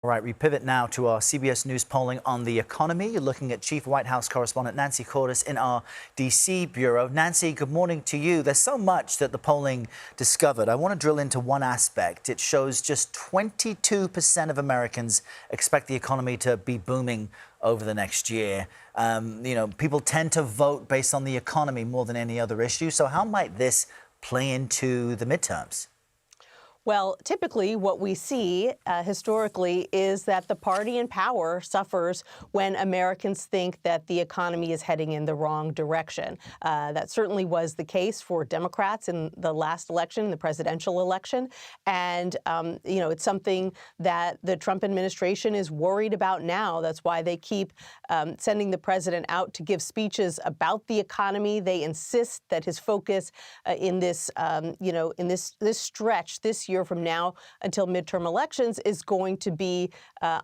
All right, we pivot now to our CBS News polling on the economy. You're looking at Chief White House correspondent Nancy Cordes in our D.C. bureau. Nancy, good morning to you. There's so much that the polling discovered. I want to drill into one aspect. It shows just 22% of Americans expect the economy to be booming over the next year. People tend to vote based on the economy more than any other issue. So how might this play into the midterms? Well, typically what we see historically is that the party in power suffers when Americans think that the economy is heading in the wrong direction. That certainly was the case for Democrats in the last election, the presidential election. And, it's something that the Trump administration is worried about now. That's why they keep sending the president out to give speeches about the economy. They insist that his focus in this, in this stretch this year from now until midterm elections is going to be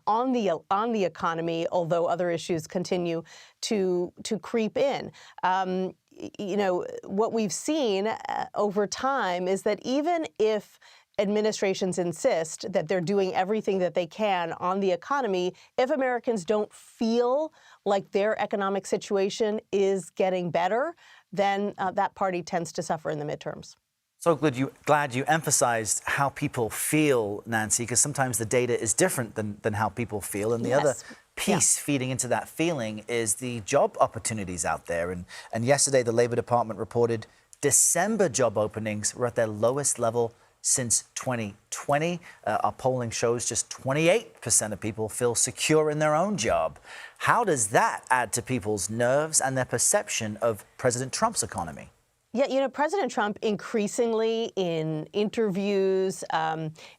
on the economy, although other issues continue to creep in. What we've seen over time is that even if administrations insist that they're doing everything that they can on the economy, if Americans don't feel like their economic situation is getting better, then that party tends to suffer in the midterms. So glad you emphasized how people feel, Nancy, because sometimes the data is different than how people feel. And the other piece feeding into that feeling is the job opportunities out there. And yesterday, the Labor Department reported December job openings were at their lowest level since 2020. Our polling shows just 28% of people feel secure in their own job. How does that add to people's nerves and their perception of President Trump's economy? Yeah, President Trump increasingly in interviews,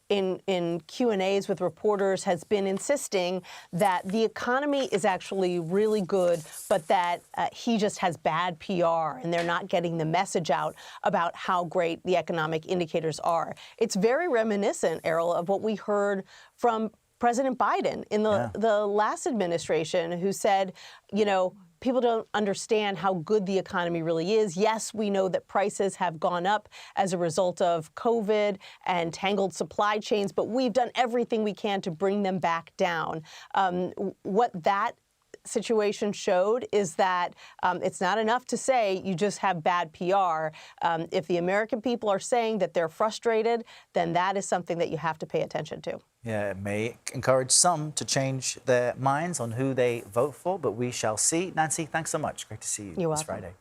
in Q&As with reporters has been insisting that the economy is actually really good, but that he just has bad PR and they're not getting the message out about how great the economic indicators are. It's very reminiscent, Errol, of what we heard from President Biden in the last administration, who said, people don't understand how good the economy really is. Yes, we know that prices have gone up as a result of COVID and tangled supply chains, but we've done everything we can to bring them back down. What that situation showed is that it's not enough to say you just have bad PR. If the American people are saying that they're frustrated, then that is something that you have to pay attention to. Yeah, it may encourage some to change their minds on who they vote for, but we shall see. Nancy, thanks so much. Great to see you this Friday.